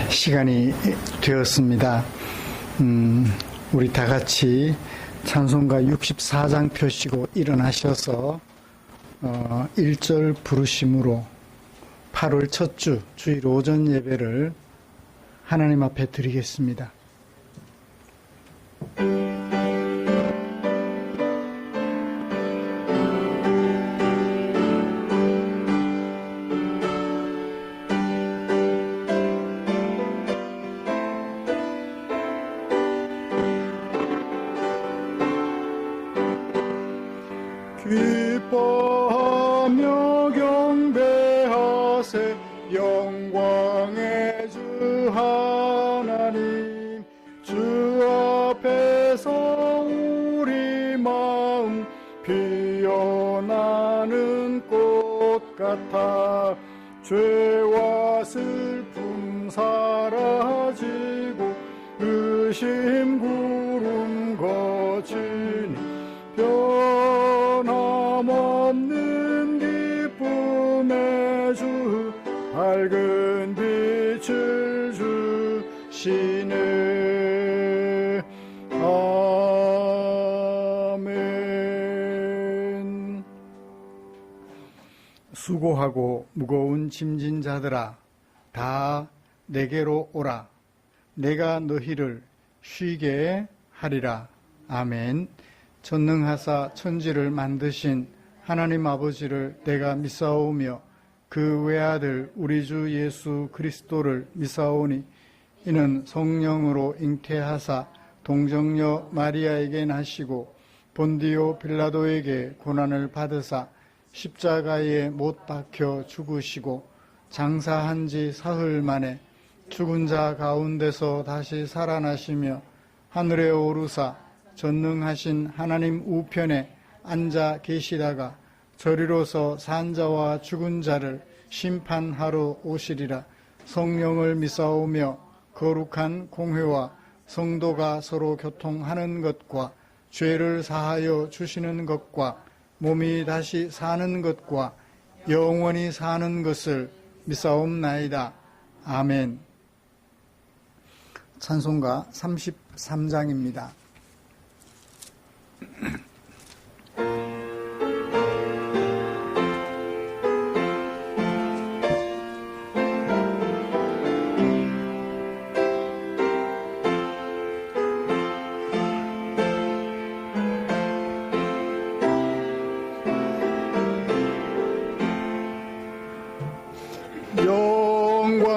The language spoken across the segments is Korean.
시간이 되었습니다. 우리 다 같이 찬송가 64장 펴시고 일어나셔서 1절 부르심으로 8월 첫 주 주일 오전 예배를 하나님 앞에 드리겠습니다. 기뻐하며 경배하세 영광의 주 하나님, 주 앞에서 우리 마음 피어나는 꽃 같아 죄와 슬픔 사라지고 의심 구름 거치니 변함없는 기쁨의 주 밝은 빛을 주시네. 아멘. 수고하고 무거운 짐진 자들아 다 내게로 오라. 내가 너희를 쉬게 하리라. 아멘. 전능하사 천지를 만드신 하나님 아버지를 내가 믿사오며 그 외아들 우리 주 예수 그리스도를 믿사오니 이는 성령으로 잉태하사 동정녀 마리아에게 나시고 본디오 빌라도에게 고난을 받으사 십자가에 못 박혀 죽으시고 장사한 지 사흘 만에 죽은 자 가운데서 다시 살아나시며 하늘에 오르사 전능하신 하나님 우편에 앉아 계시다가 저리로서 산 자와 죽은 자를 심판하러 오시리라. 성령을 믿사오며 거룩한 공회와 성도가 서로 교통하는 것과 죄를 사하여 주시는 것과 몸이 다시 사는 것과 영원히 사는 것을 믿사옵나이다. 아멘. 찬송가 33장입니다.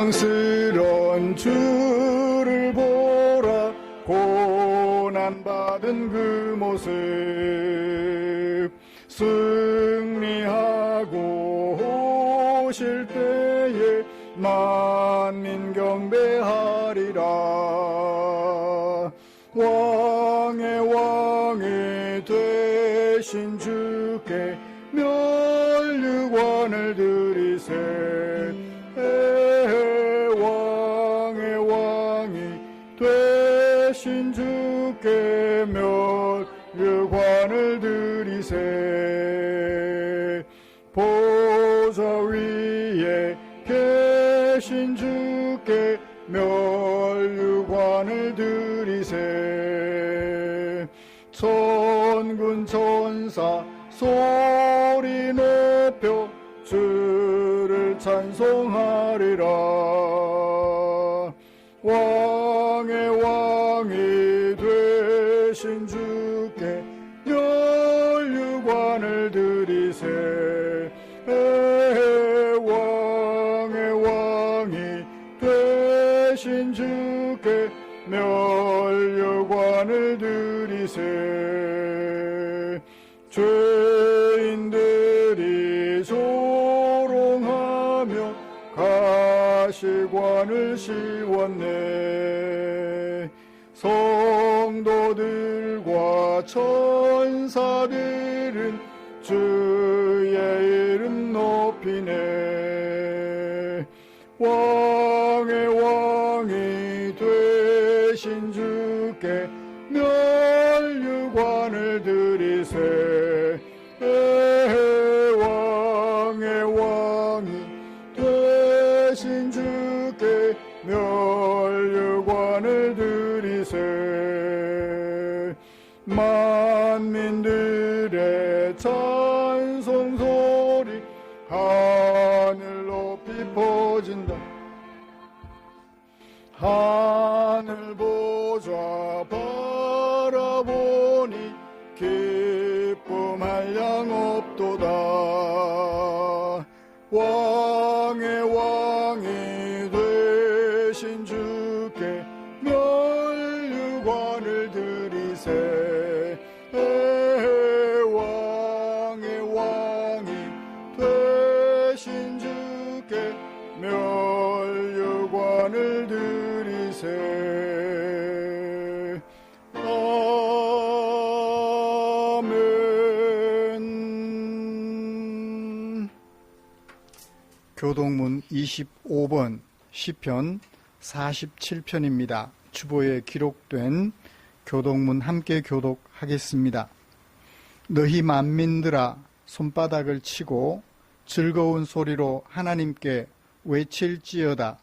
영광스러운 주를 보라. 고난받은 그 모습 승리하고 오실 때에 만민 경배하리라. 왕의 왕이 되신 주께 멸류관을 드리세. 왕의 왕이 되신 주께 멸류관을 드리세. 보좌 위에 계신 주께 멸류관을 드리세. 천군 천사 소리 높여 주를 찬송하리라. 왕의 왕이 되신 주께 멸류관을 드리세. 왕의 왕이 되신 주께 멸류관을 드리세. 죄인들이 조롱하며 가시관을 씌웠네. 성도들과 천사들은 주의 이름 높이네. 왕의 왕이 되신 주께 멸류관을 드리세. 왕의 왕이 되신 주께 멸류관을 드리세. 만민들의 찬송 소리 하늘 높이 퍼진다. 하늘 보좌 바라보니 기쁨할 양 없도다. 왕의 왕이 되신 주께 멸류관을 드리세. 왕의 왕이 되신 주께 멸류관을 드리세. 아멘. 교독문 25번 시편 47편입니다. 주보에 기록된 교독문 함께 교독하겠습니다. 너희 만민들아 손바닥을 치고 즐거운 소리로 하나님께 외칠지어다.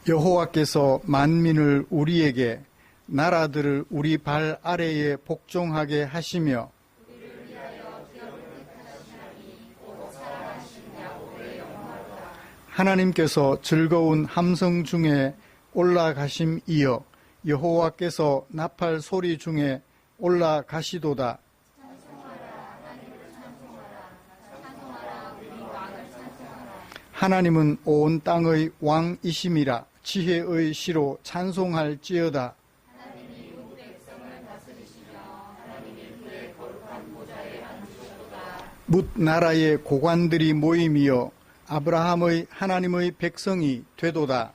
여호와께서 만민을 우리에게, 나라들을 우리 발 아래에 복종하게 하시며 하나님께서 즐거운 함성 중에 올라가심이여 여호와께서 나팔 소리 중에 올라가시도다. 하나님은 온 땅의 왕이심이라. 지혜의 시로 찬송할지어다. 뭇 나라의 고관들이 모임이여 아브라함의 하나님의 백성이 되도다.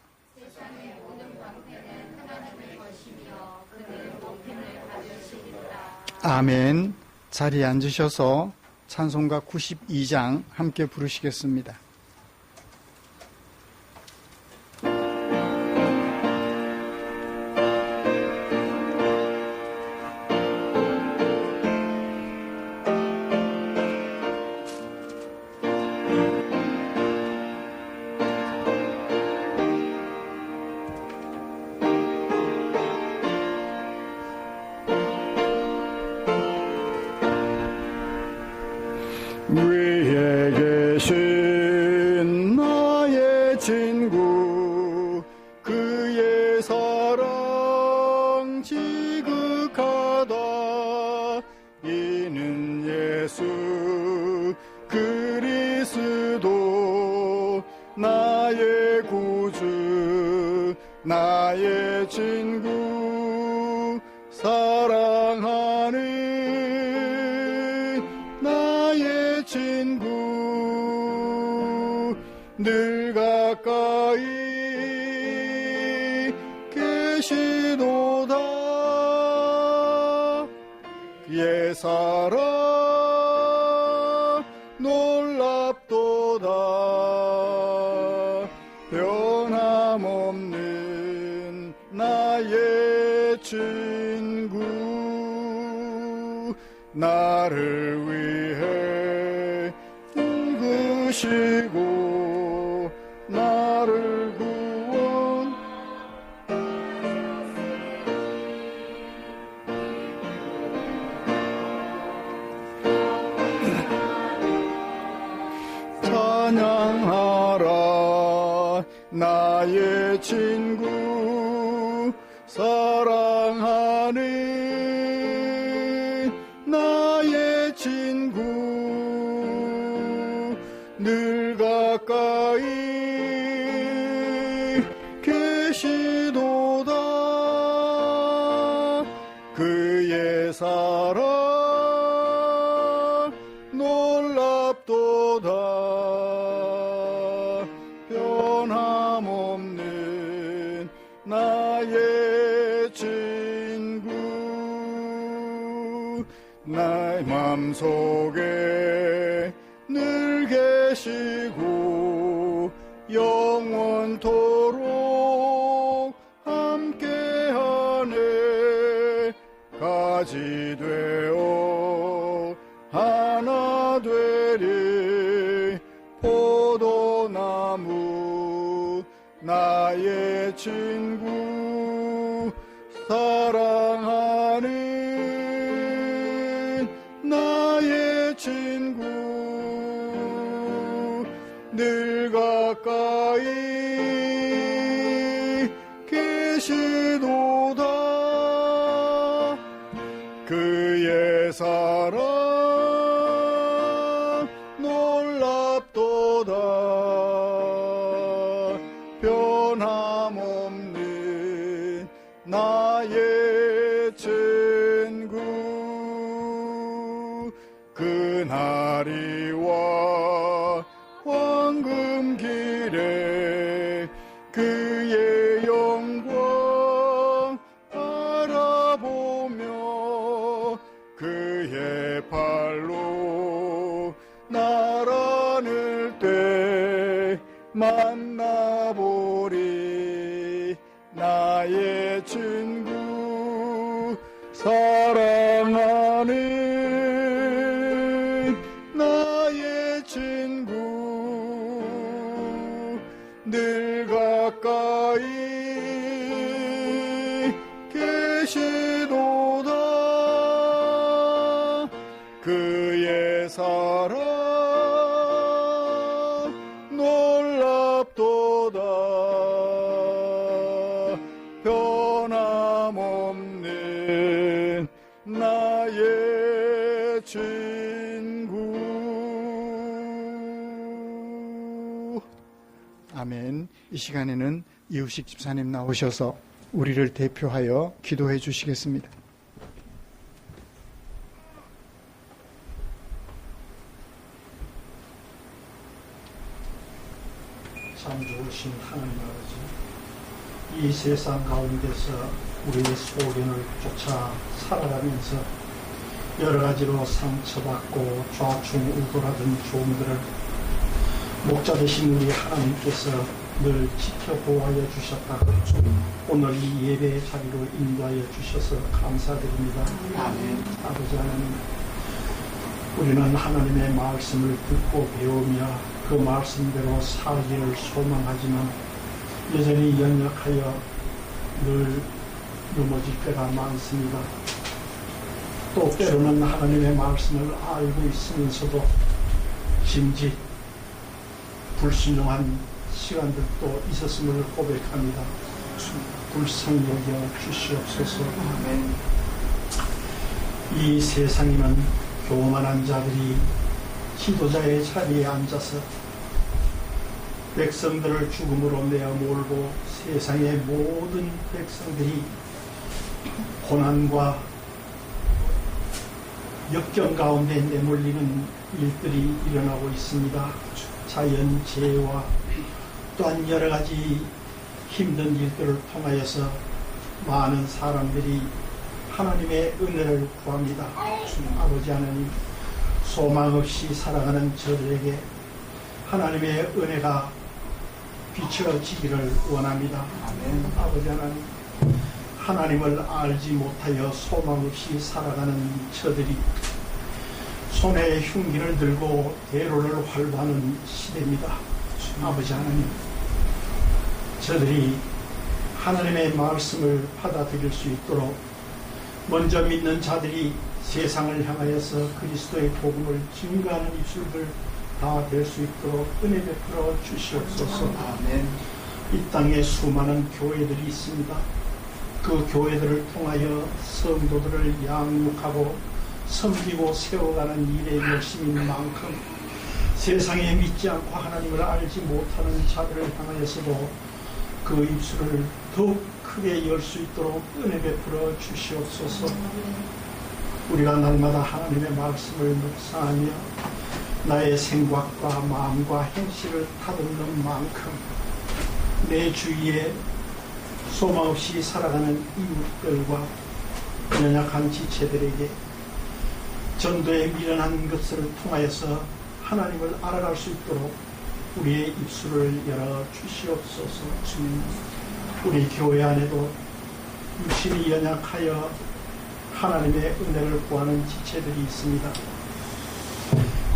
아멘. 자리에 앉으셔서 찬송가 92장 함께 부르시겠습니다. 위에 계신 나의 친구, 그의 사랑 지극하다. 이는 예수 그리스도 나의 구주, 나의 친구, 사랑하는 나의 친구, 늘 가까이 계시도다. 그의 사랑 놀랍도다. 변함없는 나의 친구, 나를 위해 죽으시고 나를 구원 찬양하라. 나의 친구, 사랑하는 나의 친구, 늘 가까이 계시도다. 그의 사랑 놀랍도다. 변함없는 나의 친구, 나의 맘속에 늘 계시고 영원토록 함께하네. 가지 되어 하나 되리. 나의 친구 사랑하는 나의 친구 늘 가까이 계시도다 그의 사랑 놀랍도다 변함없는 나의 친구 그날이와 황금길에 그의 영광 알아보며 그의 발로 날 안을 때 만나보리 나의 친구 사랑하는 나의 친구 늘 가까이 계시도다 그의 사랑 놀랍도다 변함없는 나의 친구. 아멘. 이 시간에는 이우식 집사님 나오셔서 우리를 대표하여 기도해 주시겠습니다. 참 좋으신 하나님 아버지, 이 세상 가운데서 우리의 소견을 쫓아 살아가면서 여러 가지로 상처받고 좌충우돌하던 종들을 목자 되신 우리 하나님께서 늘 지켜보호하여 주셨다고 오늘 이 예배의 자리로 인도하여 주셔서 감사드립니다. 아멘. 아버지 하나님, 우리는 하나님의 말씀을 듣고 배우며 그 말씀대로 살기를 소망하지만 여전히 연약하여 늘 넘어질 때가 많습니다. 또 때로는 하나님의 말씀을 알고 있으면서도 짐짓 불순종한 시간들도 있었음을 고백합니다. 불쌍히 여겨 주시옵소서. 아멘. 이 세상에는 교만한 자들이 지도자의 자리에 앉아서 백성들을 죽음으로 내어몰고 세상의 모든 백성들이 고난과 역경 가운데 내몰리는 일들이 일어나고 있습니다. 자연재해와 또한 여러 가지 힘든 일들을 통하여서 많은 사람들이 하나님의 은혜를 구합니다. 아버지 하나님, 소망 없이 살아가는 저들에게 하나님의 은혜가 비춰지기를 원합니다. 아멘. 아버지 하나님, 하나님을 알지 못하여 소망 없이 살아가는 저들이 손에 흉기를 들고 대로를 활보하는 시대입니다. 아버지 하나님, 저들이 하나님의 말씀을 받아들일 수 있도록 먼저 믿는 자들이 세상을 향하여서 그리스도의 복음을 증거하는 입술들 다 될 수 있도록 은혜 베풀어 주시옵소서. 아멘. 이 땅에 수많은 교회들이 있습니다. 그 교회들을 통하여 성도들을 양육하고 섬기고 세워가는 일에 열심인 만큼 세상에 믿지 않고 하나님을 알지 못하는 자들을 향하여서도 그 입술을 더욱 크게 열 수 있도록 은혜 베풀어 주시옵소서. 우리가 날마다 하나님의 말씀을 묵상하며 나의 생각과 마음과 행실을 다듬는 만큼 내 주위에 소망 없이 살아가는 이웃들과 연약한 지체들에게 전도에 미련한 것을 통하여서 하나님을 알아갈 수 있도록 우리의 입술을 열어 주시옵소서. 주님, 우리 교회 안에도 육신이 연약하여 하나님의 은혜를 구하는 지체들이 있습니다.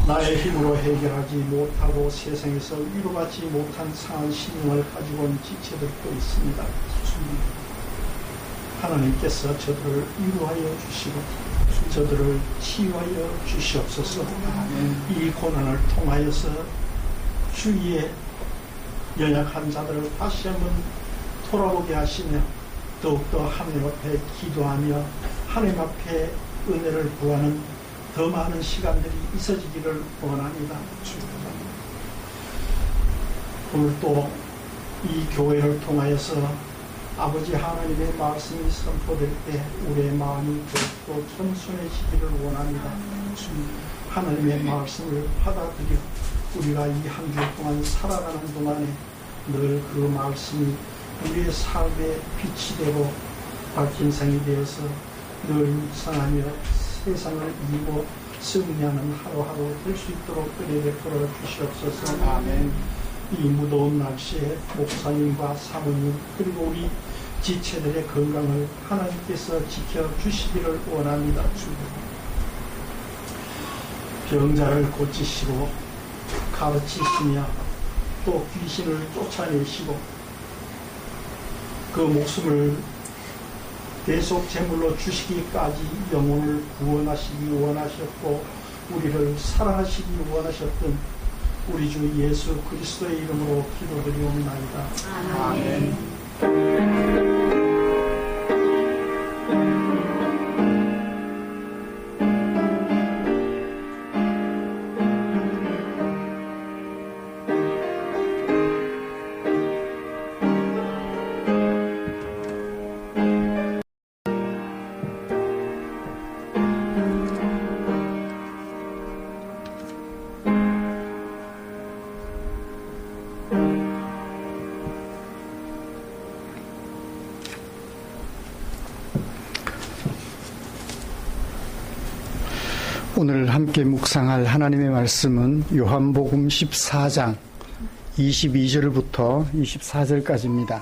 나의 힘으로 해결하지 못하고 세상에서 위로받지 못한 상한 신용을 가지고 온 지체들도 있습니다. 하나님께서 저들을 위로하여 주시고 저들을 치유하여 주시옵소서. 이 고난을 통하여서 주위의 연약한 자들을 다시 한번 돌아보게 하시며 더욱더 하나님 앞에 기도하며 하나님 앞에 은혜를 구하는 더 많은 시간들이 있어지기를 원합니다. 오늘 또 이 교회를 통하여서 아버지 하나님의 말씀이 선포될 때 우리의 마음이 더욱더 겸손해지기를 원합니다. 하나님의 말씀을 받아들여 우리가 이 한 주 동안 살아가는 동안에 늘 그 말씀이 우리의 삶의 빛이 되고 밝힌 생이 되어서 늘 묵상하며 세상을 이기고 승리하는 하루하루 될 수 있도록 은혜 베풀어 주시옵소서. 아멘. 이 무더운 날씨에 목사님과 사모님 그리고 우리 지체들의 건강을 하나님께서 지켜주시기를 원합니다. 병자를 고치시고 가르치시며 또 귀신을 쫓아내시고 그 목숨을 대속 제물로 주시기까지 영혼을 구원하시기 원하셨고 우리를 사랑하시기 원하셨던 우리 주 예수 그리스도의 이름으로 기도드리옵나이다. 아멘. 오늘 함께 묵상할 하나님의 말씀은 요한복음 14장 22절부터 24절까지입니다.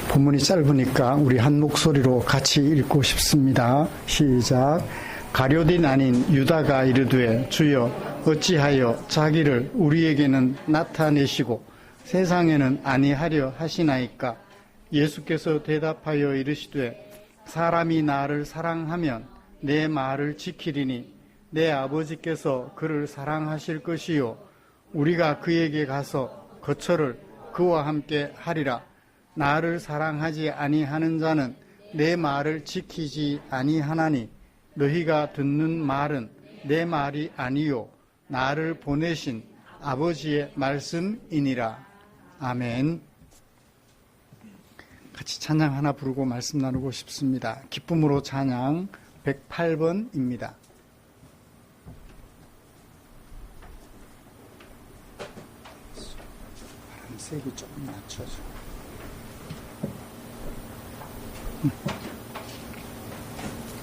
본문이 짧으니까 우리 한 목소리로 같이 읽고 싶습니다. 시작. 가룟인 아닌 유다가 이르되 주여 어찌하여 자기를 우리에게는 나타내시고 세상에는 아니하려 하시나이까. 예수께서 대답하여 이르시되 사람이 나를 사랑하면 내 말을 지키리니 내 아버지께서 그를 사랑하실 것이요 우리가 그에게 가서 거처를 그와 함께 하리라. 나를 사랑하지 아니하는 자는 내 말을 지키지 아니하나니 너희가 듣는 말은 내 말이 아니요 나를 보내신 아버지의 말씀이니라. 아멘. 같이 찬양 하나 부르고 말씀 나누고 싶습니다. 기쁨으로 찬양 108번입니다. 바람 세기 조금 낮춰줘.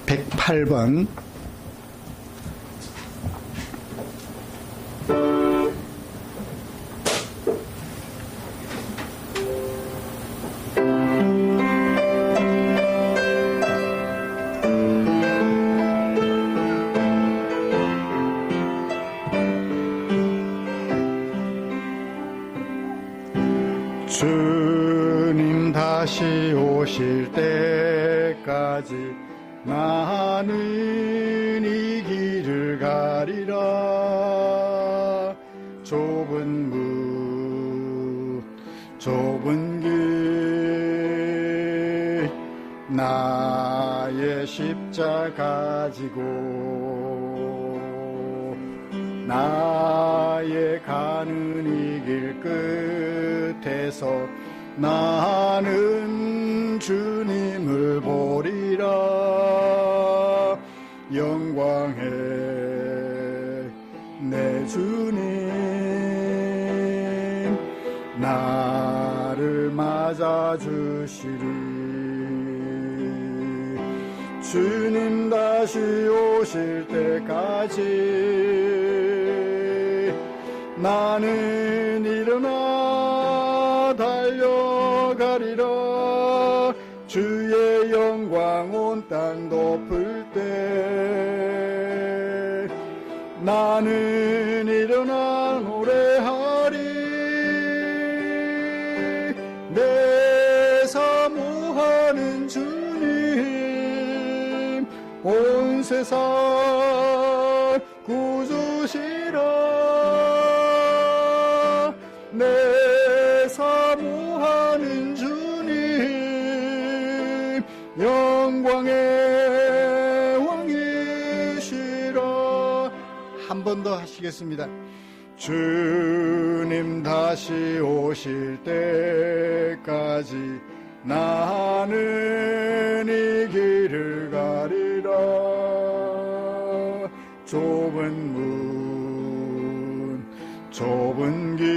108번. 주님 다시 오실 때까지 나는 이 길을 가리라. 좁은 문 좁은 길 나의 십자가 지고 나의 가는 이 길 끝에서 나는 주님을 보리라. 영광의 내 주님 나를 맞아주시리. 주님 다시 오실 때까지 나는 일어나 달려가리라. 주의 영광 온 땅 덮을 때 나는 일어나 노래하리. 내 사모하는 주님 온 세상 구주시라. 내 사모하는 주님 영광의 왕이시라. 한 번 더 하시겠습니다. 주님 다시 오실 때까지 나는 이 길을 가리라. 좁은 문 좁은 길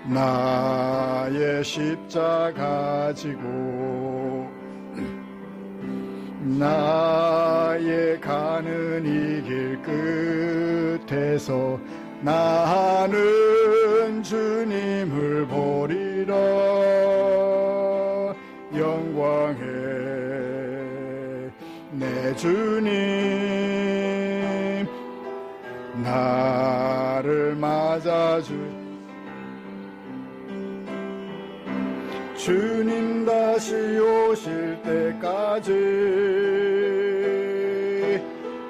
나의 십자가 지고 나의 가는 이 길 끝에서 나는 주님을 보리라. 영광의 내 주님 나를 맞아주. 주님 다시 오실 때까지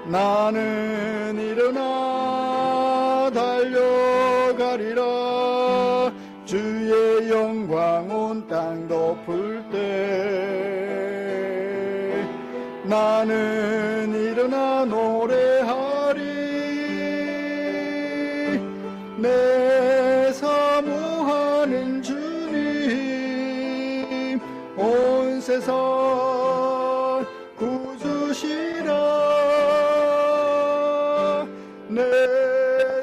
나는 일어나 달려가리라. 주의 영광 온 땅 덮을 때 나는 일어나 노래하리. 내 사모하는 주님 온 세상 구주시라. 내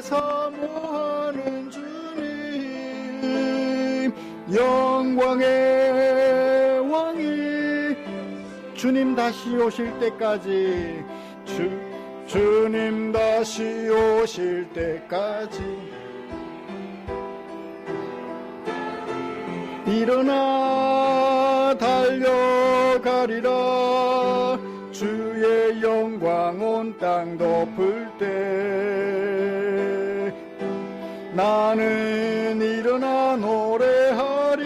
사모하는 주님 영광의 왕이. 주님 다시 오실 때까지 주님 다시 오실 때까지 일어나 달려가리라. 주의 영광 온 땅 덮을 때 나는 일어나 노래하리.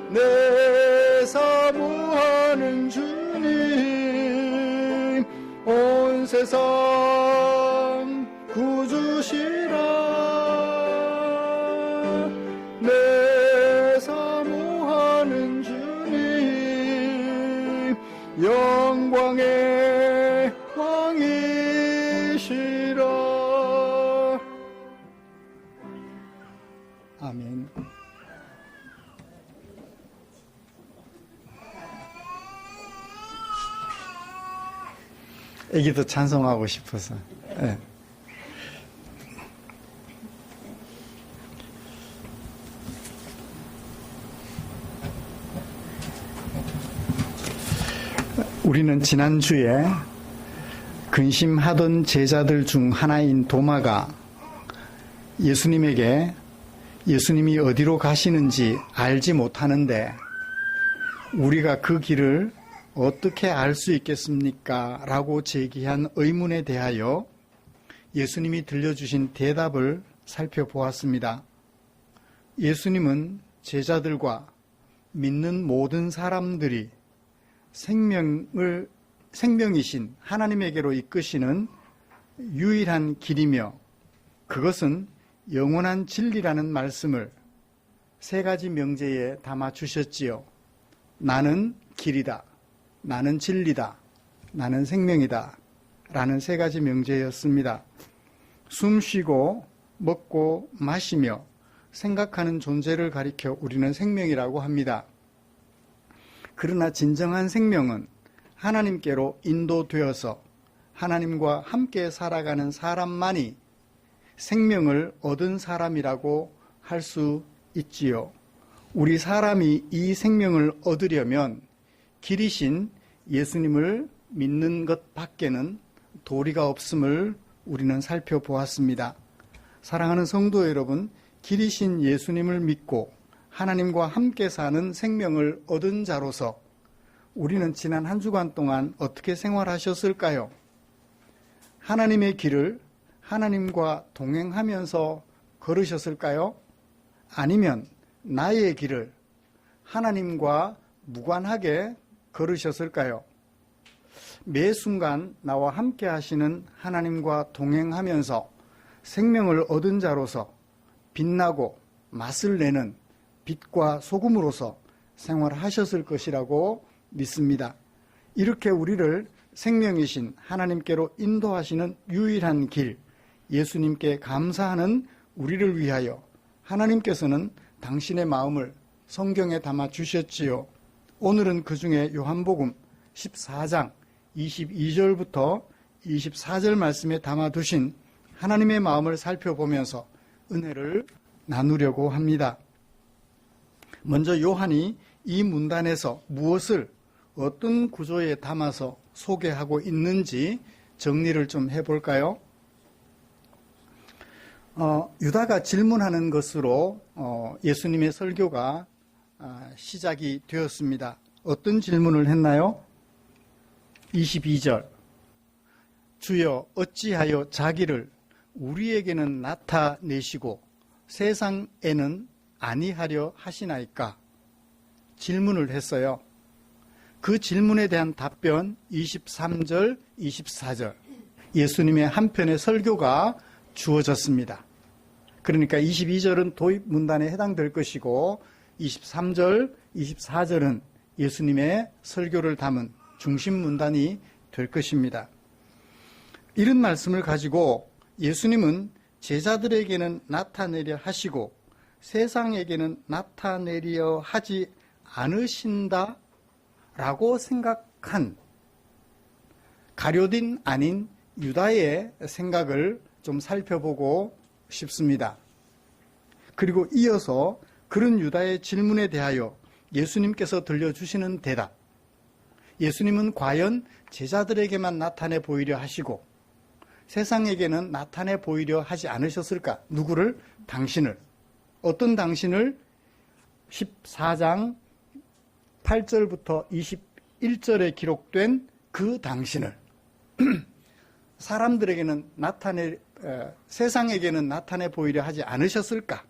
내 사모하는 주님 온 세상 구주시라. 내 사모하는 주님 영광의 왕이시라. 아멘. 애기도 찬송하고 싶어서. 네. 우리는 지난주에 근심하던 제자들 중 하나인 도마가 예수님에게 예수님이 어디로 가시는지 알지 못하는데 우리가 그 길을 어떻게 알 수 있겠습니까? 라고 제기한 의문에 대하여 예수님이 들려주신 대답을 살펴보았습니다. 예수님은 제자들과 믿는 모든 사람들이 생명이신 하나님에게로 이끄시는 유일한 길이며 그것은 영원한 진리라는 말씀을 세 가지 명제에 담아 주셨지요. 나는 길이다, 나는 진리다, 나는 생명이다 라는 세 가지 명제였습니다. 숨 쉬고 먹고 마시며 생각하는 존재를 가리켜 우리는 생명이라고 합니다. 그러나 진정한 생명은 하나님께로 인도되어서 하나님과 함께 살아가는 사람만이 생명을 얻은 사람이라고 할 수 있지요. 우리 사람이 이 생명을 얻으려면 길이신 예수님을 믿는 것 밖에는 도리가 없음을 우리는 살펴보았습니다. 사랑하는 성도 여러분, 길이신 예수님을 믿고 하나님과 함께 사는 생명을 얻은 자로서 우리는 지난 한 주간 동안 어떻게 생활하셨을까요? 하나님의 길을 하나님과 동행하면서 걸으셨을까요? 아니면 나의 길을 하나님과 무관하게 걸으셨을까요? 매 순간 나와 함께 하시는 하나님과 동행하면서 생명을 얻은 자로서 빛나고 맛을 내는 빛과 소금으로서 생활하셨을 것이라고 믿습니다. 이렇게 우리를 생명이신 하나님께로 인도하시는 유일한 길, 예수님께 감사하는 우리를 위하여 하나님께서는 당신의 마음을 성경에 담아 주셨지요. 오늘은 그 중에 요한복음 14장 22절부터 24절 말씀에 담아두신 하나님의 마음을 살펴보면서 은혜를 나누려고 합니다. 먼저 요한이 이 문단에서 무엇을 어떤 구조에 담아서 소개하고 있는지 정리를 좀 해볼까요? 유다가 질문하는 것으로 예수님의 설교가 시작이 되었습니다. 어떤 질문을 했나요? 22절, 주여 어찌하여 자기를 우리에게는 나타내시고 세상에는 아니하려 하시나이까? 질문을 했어요. 그 질문에 대한 답변 23절, 24절 예수님의 한편의 설교가 주어졌습니다. 그러니까 22절은 도입 문단에 해당될 것이고 23절, 24절은 예수님의 설교를 담은 중심 문단이 될 것입니다. 이런 말씀을 가지고 예수님은 제자들에게는 나타내려 하시고 세상에게는 나타내려 하지 않으신다 라고 생각한 가룟 아닌 유다의 생각을 좀 살펴보고 싶습니다. 그리고 이어서 그런 유다의 질문에 대하여 예수님께서 들려주시는 대답. 예수님은 과연 제자들에게만 나타내 보이려 하시고 세상에게는 나타내 보이려 하지 않으셨을까? 누구를? 당신을. 어떤 당신을? 14장 8절부터 21절에 기록된 그 당신을 사람들에게는 세상에게는 나타내 보이려 하지 않으셨을까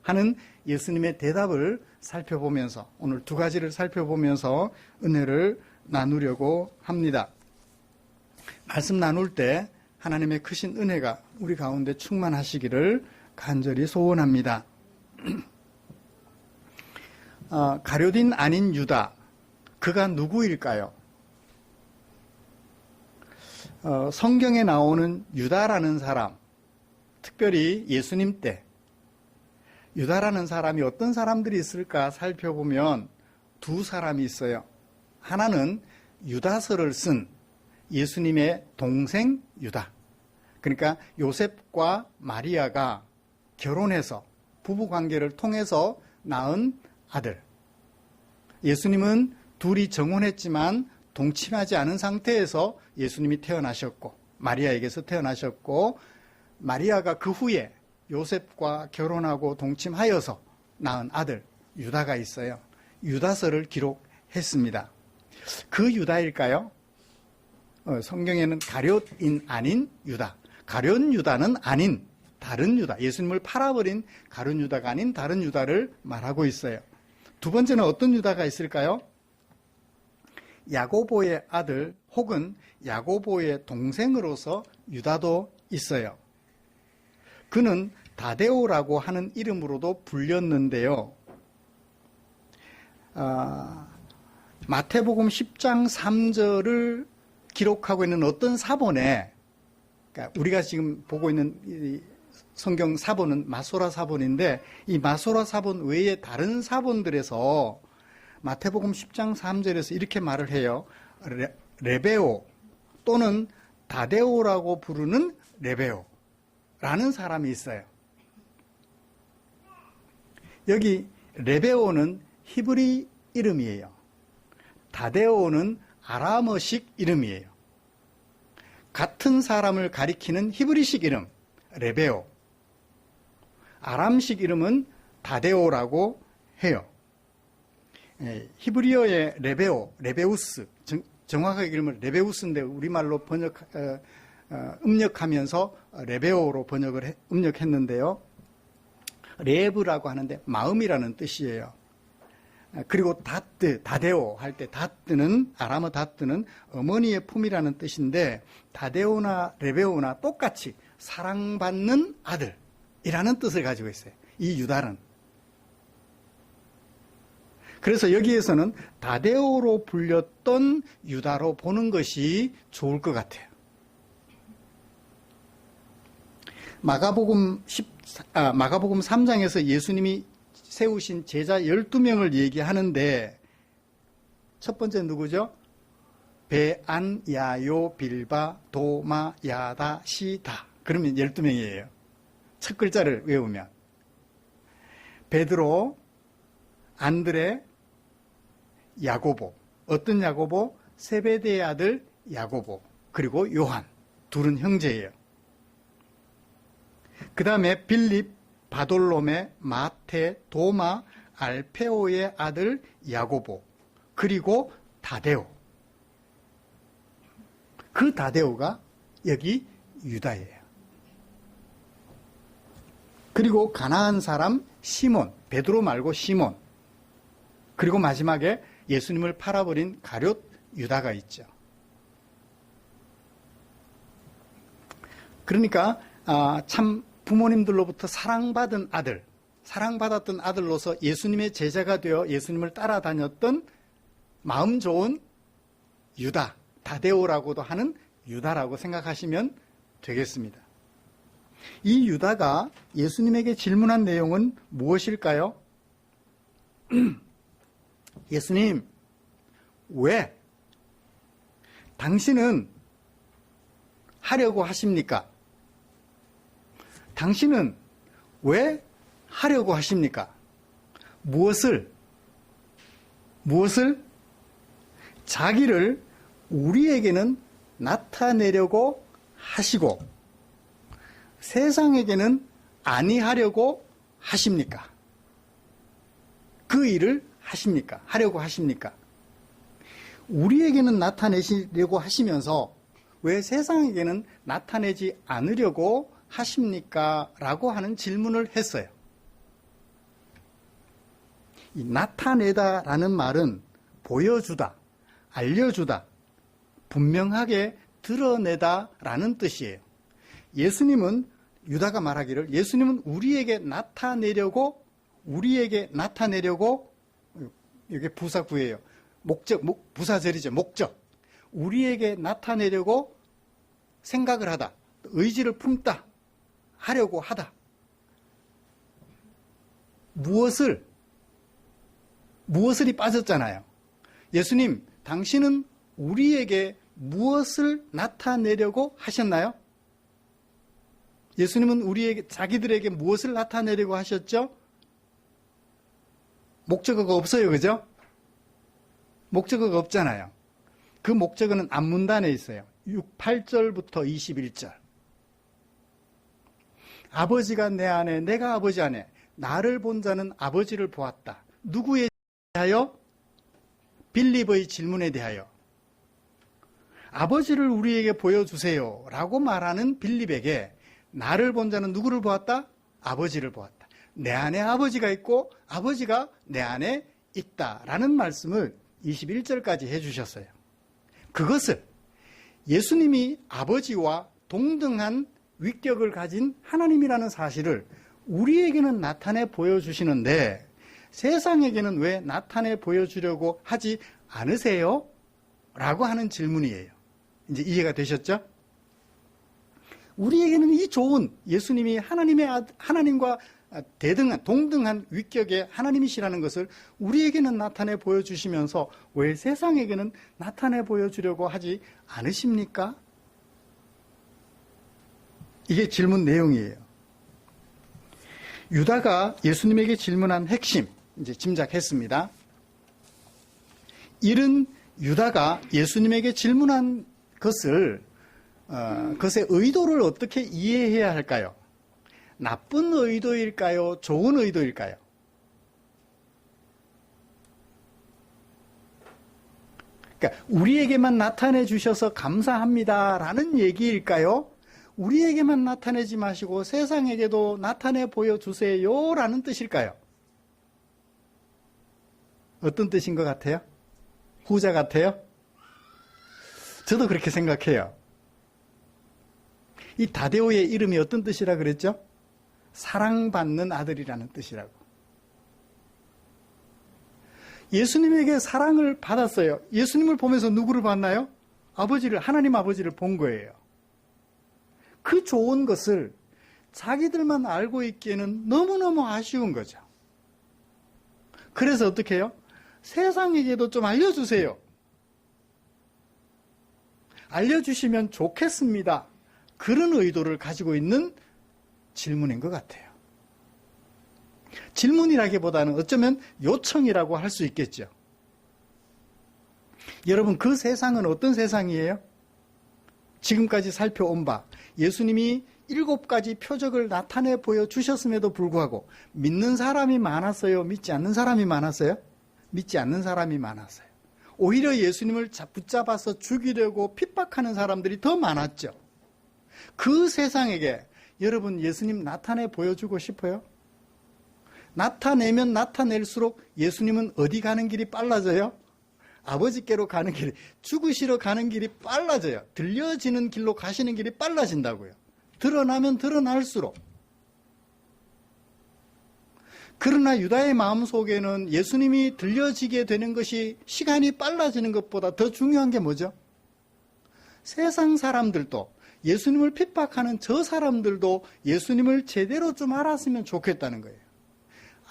하는 예수님의 대답을 살펴보면서 오늘 두 가지를 살펴보면서 은혜를 나누려고 합니다. 말씀 나눌 때 하나님의 크신 은혜가 우리 가운데 충만하시기를 간절히 소원합니다. 가룟 아닌 유다, 그가 누구일까요? 성경에 나오는 유다라는 사람, 특별히 예수님 때 유다라는 사람이 어떤 사람들이 있을까 살펴보면 두 사람이 있어요. 하나는 유다서를 쓴 예수님의 동생 유다. 그러니까 요셉과 마리아가 결혼해서 부부관계를 통해서 낳은 아들. 예수님은 둘이 정혼했지만 동침하지 않은 상태에서 예수님이 태어나셨고 마리아에게서 태어나셨고 마리아가 그 후에 요셉과 결혼하고 동침하여서 낳은 아들 유다가 있어요. 유다서를 기록했습니다. 그 유다일까요? 성경에는 가룟인 아닌 유다, 가룟 유다는 아닌 다른 유다, 예수님을 팔아버린 가룟 유다가 아닌 다른 유다를 말하고 있어요. 두 번째는 어떤 유다가 있을까요? 야고보의 아들 혹은 야고보의 동생으로서 유다도 있어요. 그는 다데오라고 하는 이름으로도 불렸는데요. 마태복음 10장 3절을 기록하고 있는 어떤 사본에, 그러니까 우리가 지금 보고 있는 이 성경 사본은 마소라 사본인데 이 마소라 사본 외에 다른 사본들에서 마태복음 10장 3절에서 이렇게 말을 해요. 레베오 또는 다데오라고 부르는 레베오라는 사람이 있어요. 여기 레베오는 히브리 이름이에요. 다데오는 아람어식 이름이에요. 같은 사람을 가리키는 히브리식 이름 레베오, 아람식 이름은 다데오라고 해요. 히브리어의 레베오, 레베우스, 정확하게 이름은 레베우스인데 우리말로 음력하면서 레베오로 음력했는데요. 레브라고 하는데 마음이라는 뜻이에요. 그리고 다데오 할 때 다뜨는, 아람어 다뜨는 어머니의 품이라는 뜻인데, 다데오나 레베오나 똑같이 사랑받는 아들이라는 뜻을 가지고 있어요. 이 유다는. 그래서 여기에서는 다데오로 불렸던 유다로 보는 것이 좋을 것 같아요. 마가복음 3장에서 예수님이 세우신 제자 12명을 얘기하는데 첫 번째 누구죠? 베안, 야요, 빌바, 도마, 야다, 시다. 그러면 12명이에요. 첫 글자를 외우면. 베드로, 안드레, 야고보. 어떤 야고보? 세베대의 아들 야고보. 그리고 요한. 둘은 형제예요. 그 다음에 빌립, 바돌로메, 마테, 도마, 알페오의 아들 야고보. 그리고 다데오. 그 다데오가 여기 유다예요. 그리고 가나안 사람 시몬, 베드로 말고 시몬. 그리고 마지막에 예수님을 팔아버린 가룟 유다가 있죠. 그러니까 참 부모님들로부터 사랑받은 아들, 사랑받았던 아들로서 예수님의 제자가 되어 예수님을 따라다녔던 마음 좋은 유다, 다데오라고도 하는 유다라고 생각하시면 되겠습니다. 이 유다가 예수님에게 질문한 내용은 무엇일까요? 예수님, 왜 당신은 하려고 하십니까? 당신은 왜 하려고 하십니까? 무엇을? 자기를 우리에게는 나타내려고 하시고 세상에게는 아니하려고 하십니까? 그 일을 하십니까? 하려고 하십니까? 우리에게는 나타내시려고 하시면서 왜 세상에게는 나타내지 않으려고 하십니까? 라고 하는 질문을 했어요. 이 나타내다 라는 말은 보여주다, 알려주다, 분명하게 드러내다 라는 뜻이에요. 예수님은, 유다가 말하기를 예수님은 우리에게 나타내려고, 이게 부사구예요. 부사절이죠. 목적. 우리에게 나타내려고 생각을 하다, 의지를 품다, 하려고 하다. 무엇을이 빠졌잖아요. 예수님, 당신은 우리에게 무엇을 나타내려고 하셨나요? 예수님은 자기들에게 무엇을 나타내려고 하셨죠? 목적어가 없어요. 그죠? 목적어가 없잖아요. 그 목적어는 앞문단에 있어요. 8절부터 21절. 아버지가 내 안에, 내가 아버지 안에, 나를 본 자는 아버지를 보았다. 누구에 대하여? 빌립의 질문에 대하여. 아버지를 우리에게 보여주세요 라고 말하는 빌립에게 나를 본 자는 누구를 보았다? 아버지를 보았다. 내 안에 아버지가 있고 아버지가 내 안에 있다라는 말씀을 21절까지 해주셨어요. 그것을 예수님이 아버지와 동등한 위격을 가진 하나님이라는 사실을 우리에게는 나타내 보여주시는데 세상에게는 왜 나타내 보여주려고 하지 않으세요? 라고 하는 질문이에요. 이제 이해가 되셨죠? 우리에게는 이 좋은 예수님이 하나님과 동등한 위격의 하나님이시라는 것을 우리에게는 나타내 보여주시면서 왜 세상에게는 나타내 보여주려고 하지 않으십니까? 이게 질문 내용이에요. 유다가 예수님에게 질문한 핵심, 이제 짐작했습니다. 이른 유다가 예수님에게 질문한 것을, 그것의 의도를 어떻게 이해해야 할까요? 나쁜 의도일까요? 좋은 의도일까요? 그러니까 우리에게만 나타내 주셔서 감사합니다라는 얘기일까요? 우리에게만 나타내지 마시고 세상에게도 나타내 보여주세요라는 뜻일까요? 어떤 뜻인 것 같아요? 후자 같아요? 저도 그렇게 생각해요. 이 다데오의 이름이 어떤 뜻이라 그랬죠? 사랑받는 아들이라는 뜻이라고. 예수님에게 사랑을 받았어요. 예수님을 보면서 누구를 봤나요? 하나님 아버지를 본 거예요. 그 좋은 것을 자기들만 알고 있기에는 너무너무 아쉬운 거죠. 그래서 어떻게 해요? 세상에게도 좀 알려주세요. 알려주시면 좋겠습니다. 그런 의도를 가지고 있는 질문인 것 같아요. 질문이라기보다는 어쩌면 요청이라고 할 수 있겠죠. 여러분, 그 세상은 어떤 세상이에요? 지금까지 살펴온 바 예수님이 7가지 표적을 나타내 보여주셨음에도 불구하고 믿는 사람이 많았어요? 믿지 않는 사람이 많았어요? 믿지 않는 사람이 많았어요. 오히려 예수님을 붙잡아서 죽이려고 핍박하는 사람들이 더 많았죠. 그 세상에게 여러분 예수님 나타내 보여주고 싶어요? 나타내면 나타낼수록 예수님은 어디 가는 길이 빨라져요? 아버지께로 가는 길이, 죽으시러 가는 길이 빨라져요. 들려지는 길로 가시는 길이 빨라진다고요. 드러나면 드러날수록. 그러나 유다의 마음속에는 예수님이 들려지게 되는 것이 시간이 빨라지는 것보다 더 중요한 게 뭐죠? 세상 사람들도, 예수님을 핍박하는 저 사람들도 예수님을 제대로 좀 알았으면 좋겠다는 거예요.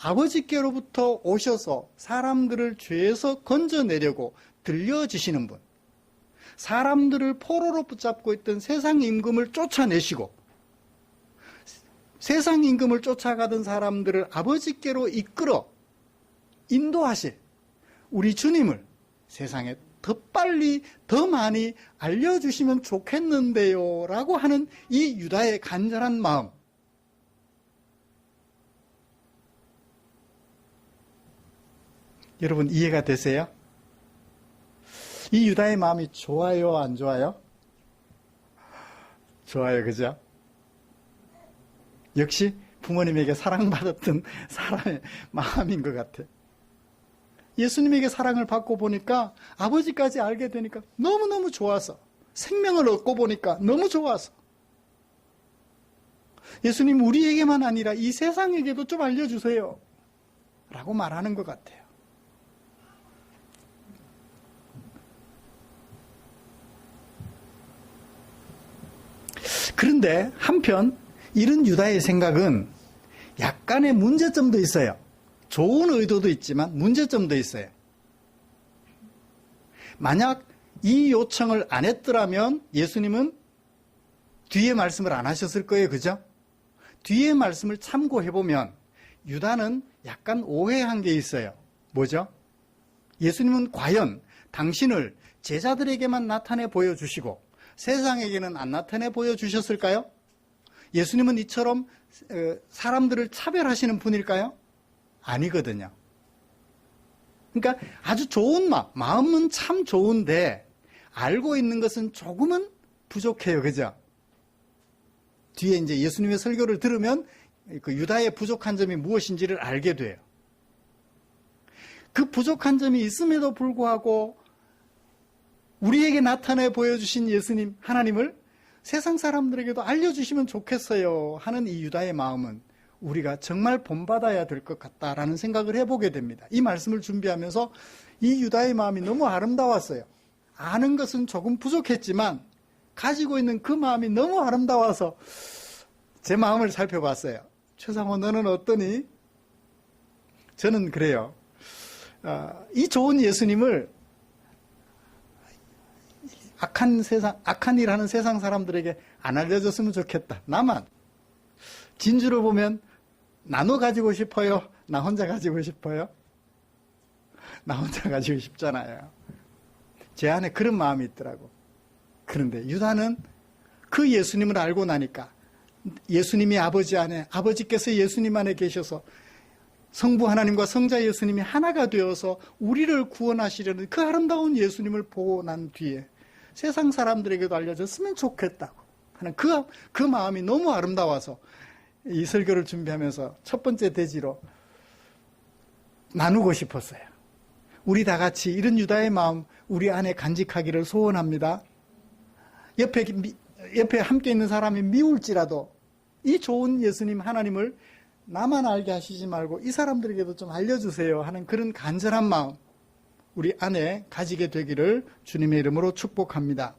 아버지께로부터 오셔서 사람들을 죄에서 건져내려고 들려지시는 분, 사람들을 포로로 붙잡고 있던 세상 임금을 쫓아내시고 세상 임금을 쫓아가던 사람들을 아버지께로 이끌어 인도하실 우리 주님을 세상에 더 빨리 더 많이 알려주시면 좋겠는데요 라고 하는 이 유다의 간절한 마음, 여러분 이해가 되세요? 이 유다의 마음이 좋아요, 안 좋아요? 좋아요, 그죠? 역시 부모님에게 사랑받았던 사람의 마음인 것 같아요. 예수님에게 사랑을 받고 보니까, 아버지까지 알게 되니까 너무너무 좋아서, 생명을 얻고 보니까 너무 좋아서, 예수님 우리에게만 아니라 이 세상에게도 좀 알려주세요 라고 말하는 것 같아요. 그런데 한편 이런 유다의 생각은 약간의 문제점도 있어요. 좋은 의도도 있지만 문제점도 있어요. 만약 이 요청을 안 했더라면 예수님은 뒤에 말씀을 안 하셨을 거예요. 그죠? 뒤에 말씀을 참고해보면 유다는 약간 오해한 게 있어요. 뭐죠? 예수님은 과연 당신을 제자들에게만 나타내 보여주시고 세상에게는 안 나타내 보여주셨을까요? 예수님은 이처럼 사람들을 차별하시는 분일까요? 아니거든요. 그러니까 아주 좋은 마음은 참 좋은데 알고 있는 것은 조금은 부족해요. 그죠? 뒤에 이제 예수님의 설교를 들으면 그 유다의 부족한 점이 무엇인지를 알게 돼요. 그 부족한 점이 있음에도 불구하고 우리에게 나타내 보여주신 예수님, 하나님을 세상 사람들에게도 알려주시면 좋겠어요 하는 이 유다의 마음은 우리가 정말 본받아야 될 것 같다라는 생각을 해보게 됩니다. 이 말씀을 준비하면서 이 유다의 마음이 너무 아름다웠어요. 아는 것은 조금 부족했지만 가지고 있는 그 마음이 너무 아름다워서 제 마음을 살펴봤어요. 최상호 너는 어떠니? 저는 그래요. 이 좋은 예수님을 악한 일 하는 세상 사람들에게 안 알려줬으면 좋겠다. 나만. 진주를 보면 나눠 가지고 싶어요? 나 혼자 가지고 싶어요? 나 혼자 가지고 싶잖아요. 제 안에 그런 마음이 있더라고. 그런데 유다는 그 예수님을 알고 나니까 예수님이 아버지 안에, 아버지께서 예수님 안에 계셔서 성부 하나님과 성자 예수님이 하나가 되어서 우리를 구원하시려는 그 아름다운 예수님을 보고 난 뒤에 세상 사람들에게도 알려졌으면 좋겠다고 하는 그 마음이 너무 아름다워서 이 설교를 준비하면서 첫 번째 대지로 나누고 싶었어요. 우리 다 같이 이런 유다의 마음 우리 안에 간직하기를 소원합니다. 옆에 함께 있는 사람이 미울지라도 이 좋은 예수님 하나님을 나만 알게 하시지 말고 이 사람들에게도 좀 알려주세요 하는 그런 간절한 마음 우리 안에 가지게 되기를 주님의 이름으로 축복합니다.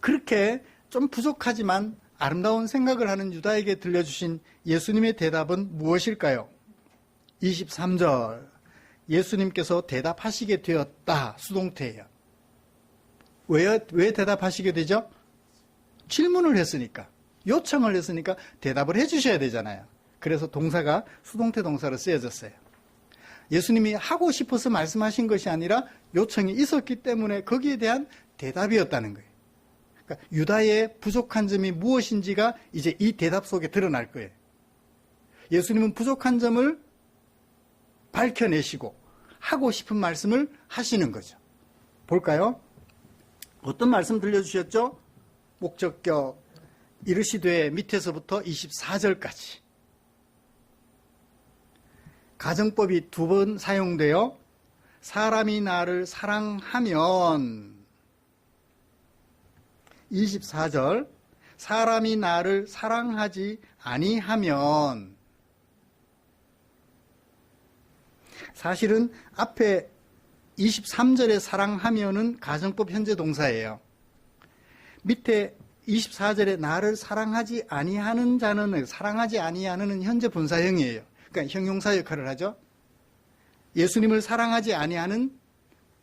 그렇게 좀 부족하지만 아름다운 생각을 하는 유다에게 들려주신 예수님의 대답은 무엇일까요? 23절 예수님께서 대답하시게 되었다. 수동태예요. 왜 대답하시게 되죠? 질문을 했으니까, 요청을 했으니까 대답을 해주셔야 되잖아요. 그래서 동사가 수동태 동사로 쓰여졌어요. 예수님이 하고 싶어서 말씀하신 것이 아니라 요청이 있었기 때문에 거기에 대한 대답이었다는 거예요. 그러니까 유다의 부족한 점이 무엇인지가 이제 이 대답 속에 드러날 거예요. 예수님은 부족한 점을 밝혀내시고 하고 싶은 말씀을 하시는 거죠. 볼까요? 어떤 말씀 들려주셨죠? 목적격 이르시되 밑에서부터 24절까지 가정법이 두 번 사용되어 사람이 나를 사랑하면 24절 사람이 나를 사랑하지 아니하면 사실은 앞에 23절에 사랑하면은 가정법 현재 동사예요. 밑에 24절에 나를 사랑하지 아니하는 자는 사랑하지 아니하는 현재 분사형이에요. 그러니까 형용사 역할을 하죠. 예수님을 사랑하지 아니하는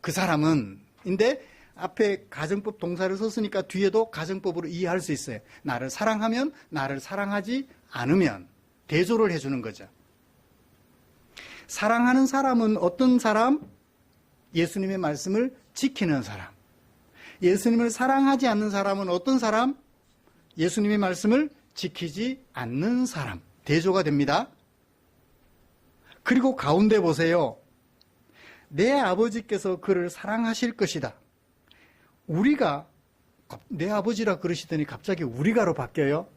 그 사람은 인데 앞에 가정법 동사를 썼으니까 뒤에도 가정법으로 이해할 수 있어요. 나를 사랑하면 나를 사랑하지 않으면 대조를 해주는 거죠. 사랑하는 사람은 어떤 사람? 예수님의 말씀을 지키는 사람. 예수님을 사랑하지 않는 사람은 어떤 사람? 예수님의 말씀을 지키지 않는 사람. 대조가 됩니다. 그리고 가운데 보세요. 내 아버지께서 그를 사랑하실 것이다. 우리가, 내 아버지라 그러시더니 갑자기 우리가로 바뀌어요.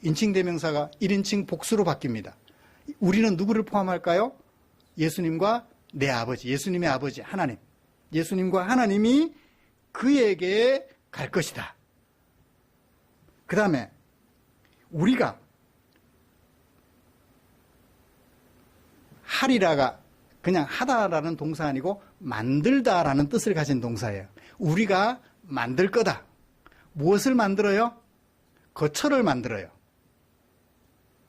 인칭대명사가 1인칭 복수로 바뀝니다. 우리는 누구를 포함할까요? 예수님과 내 아버지, 예수님의 아버지 하나님. 예수님과 하나님이 그에게 갈 것이다. 그 다음에 우리가 하리라가 그냥 하다라는 동사 아니고 만들다라는 뜻을 가진 동사예요. 우리가 만들 거다. 무엇을 만들어요? 거처를 만들어요.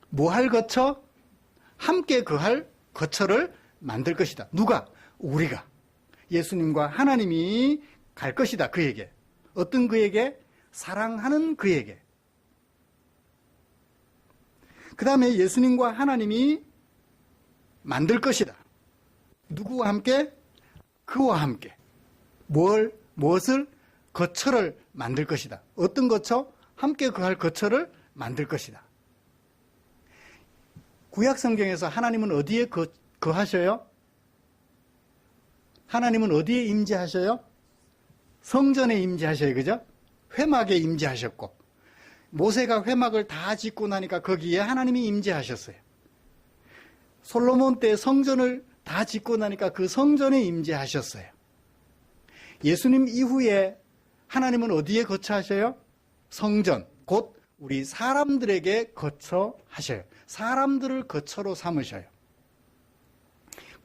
뭐 할 거처? 함께 거할 거처를 만들 것이다. 누가? 우리가. 예수님과 하나님이 갈 것이다. 그에게. 어떤 그에게? 사랑하는 그에게. 그 다음에 예수님과 하나님이 만들 것이다. 누구와 함께? 그와 함께. 무엇을? 거처를 만들 것이다. 어떤 거처? 함께 거할 거처를 만들 것이다. 구약 성경에서 하나님은 어디에 거하셔요? 하나님은 어디에 임재하셔요? 성전에 임재하셔요. 그죠? 회막에 임재하셨고 모세가 회막을 다 짓고 나니까 거기에 하나님이 임재하셨어요. 솔로몬 때 성전을 다 짓고 나니까 그 성전에 임재하셨어요. 예수님 이후에 하나님은 어디에 거처하셔요? 성전, 곧 우리 사람들에게 거처하셔요. 사람들을 거처로 삼으셔요.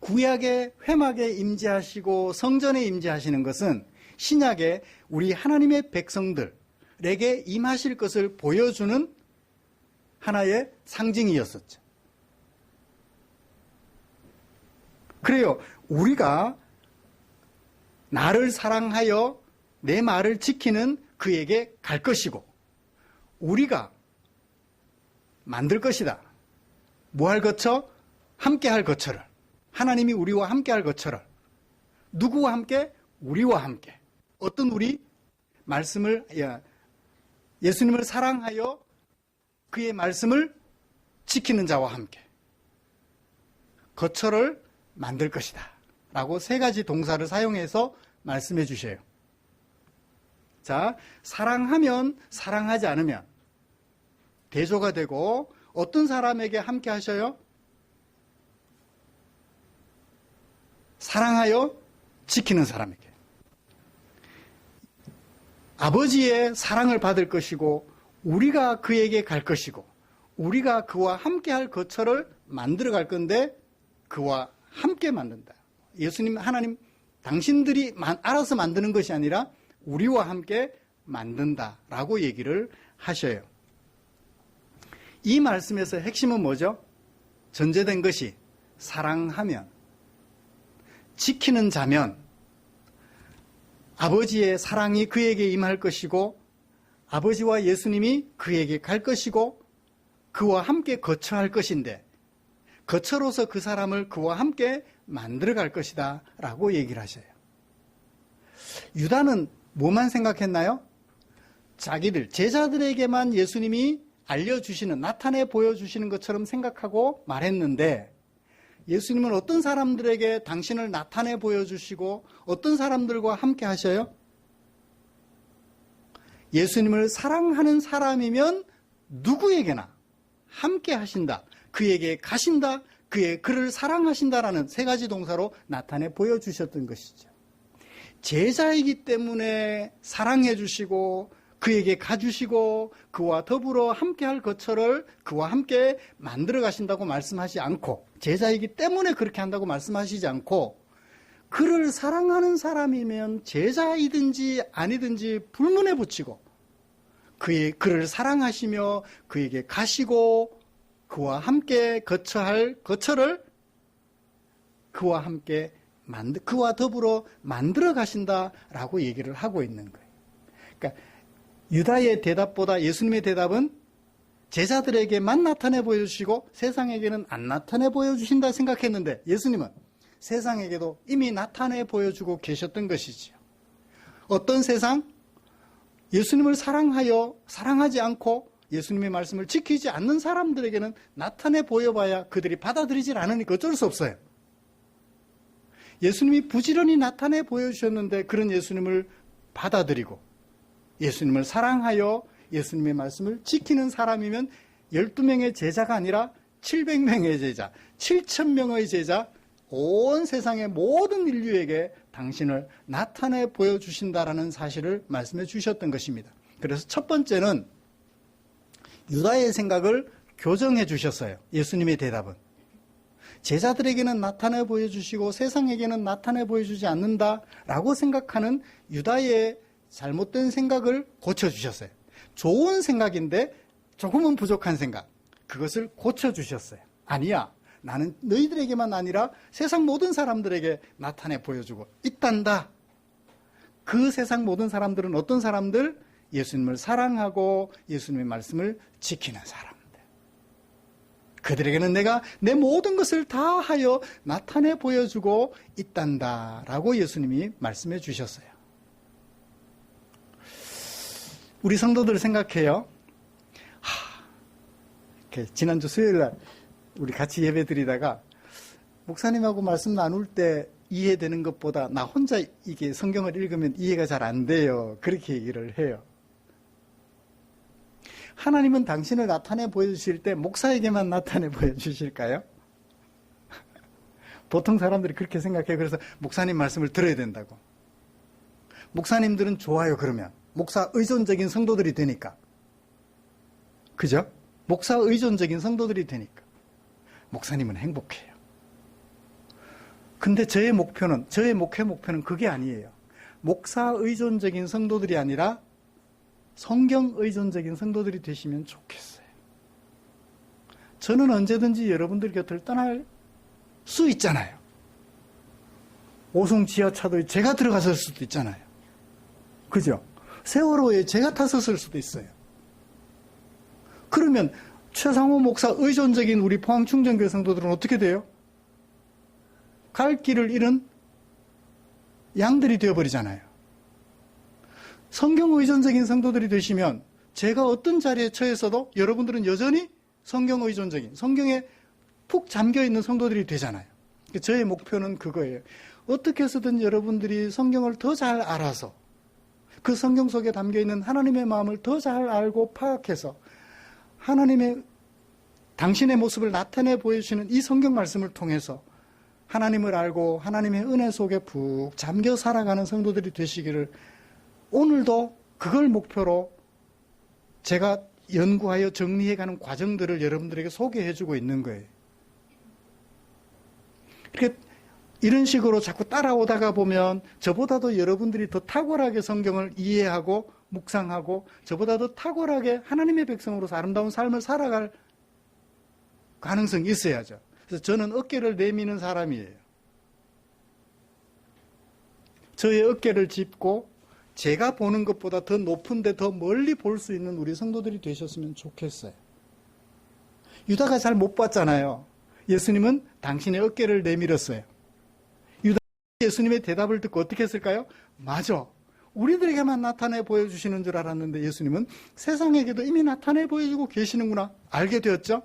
구약의 회막에 임재하시고 성전에 임재하시는 것은 신약에 우리 하나님의 백성들에게 임하실 것을 보여주는 하나의 상징이었었죠. 그래요. 우리가 나를 사랑하여 내 말을 지키는 그에게 갈 것이고, 우리가 만들 것이다. 뭐 할 거처? 함께 할 거처를. 하나님이 우리와 함께 할 거처를. 누구와 함께? 우리와 함께. 어떤 우리? 예수님을 사랑하여 그의 말씀을 지키는 자와 함께 거처를 만들 것이다 라고 세 가지 동사를 사용해서 말씀해 주셔요. 자, 사랑하면 사랑하지 않으면 대조가 되고, 어떤 사람에게 함께 하셔요? 사랑하여 지키는 사람에게. 아버지의 사랑을 받을 것이고, 우리가 그에게 갈 것이고, 우리가 그와 함께 할 거처를 만들어 갈 건데, 그와 함께 만든다. 예수님, 하나님, 당신들이 알아서 만드는 것이 아니라 우리와 함께 만든다라고 얘기를 하셔요. 이 말씀에서 핵심은 뭐죠? 전제된 것이 사랑하면, 지키는 자면 아버지의 사랑이 그에게 임할 것이고, 아버지와 예수님이 그에게 갈 것이고, 그와 함께 거처할 것인데, 거처로서 그 사람을 그와 함께 만들어 갈 것이다 라고 얘기를 하셔요. 유다는 뭐만 생각했나요? 자기들, 제자들에게만 예수님이 알려주시는, 나타내 보여주시는 것처럼 생각하고 말했는데, 예수님은 어떤 사람들에게 당신을 나타내 보여주시고 어떤 사람들과 함께 하셔요? 예수님을 사랑하는 사람이면 누구에게나 함께 하신다, 그에게 가신다, 그를 사랑하신다라는 세 가지 동사로 나타내 보여주셨던 것이죠. 제자이기 때문에 사랑해 주시고 그에게 가주시고 그와 더불어 함께할 거처를 그와 함께 만들어 가신다고 말씀하지 않고, 제자이기 때문에 그렇게 한다고 말씀하시지 않고, 그를 사랑하는 사람이면 제자이든지 아니든지 불문에 붙이고 그를 사랑하시며 그에게 가시고 그와 함께 거처할 거처를 그와 함께 그와 더불어 만들어 가신다라고 얘기를 하고 있는 거예요. 그러니까 유다의 대답보다 예수님의 대답은 제자들에게만 나타내 보여주시고 세상에게는 안 나타내 보여주신다 생각했는데, 예수님은 세상에게도 이미 나타내 보여주고 계셨던 것이지요. 어떤 세상? 예수님을 사랑하지 않고 예수님의 말씀을 지키지 않는 사람들에게는 나타내 보여봐야 그들이 받아들이질 않으니까 어쩔 수 없어요. 예수님이 부지런히 나타내 보여주셨는데 그런 예수님을 받아들이고 예수님을 사랑하여 예수님의 말씀을 지키는 사람이면 12명의 제자가 아니라 700명의 제자, 7,000명의 제자, 온 세상의 모든 인류에게 당신을 나타내 보여주신다라는 사실을 말씀해 주셨던 것입니다. 그래서 첫 번째는 유다의 생각을 교정해 주셨어요. 예수님의 대답은. 제자들에게는 나타내 보여주시고 세상에게는 나타내 보여주지 않는다라고 생각하는 유다의 잘못된 생각을 고쳐주셨어요. 좋은 생각인데 조금은 부족한 생각, 그것을 고쳐주셨어요. 아니야, 나는 너희들에게만 아니라 세상 모든 사람들에게 나타내 보여주고 있단다. 그 세상 모든 사람들은 어떤 사람들? 예수님을 사랑하고 예수님의 말씀을 지키는 사람들. 그들에게는 내가 내 모든 것을 다 하여 나타내 보여주고 있단다 라고 예수님이 말씀해 주셨어요. 우리 성도들 생각해요. 지난주 수요일날 우리 같이 예배 드리다가 목사님하고 말씀 나눌 때 이해되는 것보다 나 혼자 이게 성경을 읽으면 이해가 잘 안 돼요. 그렇게 얘기를 해요. 하나님은 당신을 나타내 보여주실 때 목사에게만 나타내 보여주실까요? 보통 사람들이 그렇게 생각해요. 그래서 목사님 말씀을 들어야 된다고. 목사님들은 좋아요. 그러면 목사 의존적인 성도들이 되니까. 그죠? 목사 의존적인 성도들이 되니까. 목사님은 행복해요. 근데 저의 목회는 그게 아니에요. 목사 의존적인 성도들이 아니라 성경 의존적인 성도들이 되시면 좋겠어요. 저는 언제든지 여러분들 곁을 떠날 수 있잖아요. 오송 지하차도에 제가 들어갔을 수도 있잖아요. 그죠? 세월호에 제가 탔었을 수도 있어요. 그러면 최상호 목사 의존적인 우리 포항충전교회 성도들은 어떻게 돼요? 갈 길을 잃은 양들이 되어버리잖아요. 성경 의존적인 성도들이 되시면 제가 어떤 자리에 처했어도 여러분들은 여전히 성경 의존적인, 성경에 푹 잠겨있는 성도들이 되잖아요. 저의 목표는 그거예요. 어떻게 해서든 여러분들이 성경을 더 잘 알아서 그 성경 속에 담겨있는 하나님의 마음을 더 잘 알고 파악해서 하나님의 당신의 모습을 나타내 보여주시는 이 성경 말씀을 통해서 하나님을 알고 하나님의 은혜 속에 푹 잠겨 살아가는 성도들이 되시기를 오늘도 그걸 목표로 제가 연구하여 정리해가는 과정들을 여러분들에게 소개해주고 있는 거예요. 이렇게 이런 식으로 자꾸 따라오다가 보면 저보다도 여러분들이 더 탁월하게 성경을 이해하고 묵상하고 저보다 더 탁월하게 하나님의 백성으로서 아름다운 삶을 살아갈 가능성이 있어야죠. 그래서 저는 어깨를 내미는 사람이에요. 저의 어깨를 짚고 제가 보는 것보다 더 높은데 더 멀리 볼 수 있는 우리 성도들이 되셨으면 좋겠어요. 유다가 잘 못 봤잖아요. 예수님은 당신의 어깨를 내밀었어요. 유다가 예수님의 대답을 듣고 어떻게 했을까요? 맞아. 우리들에게만 나타내 보여주시는 줄 알았는데 예수님은 세상에게도 이미 나타내 보여주고 계시는구나. 알게 되었죠?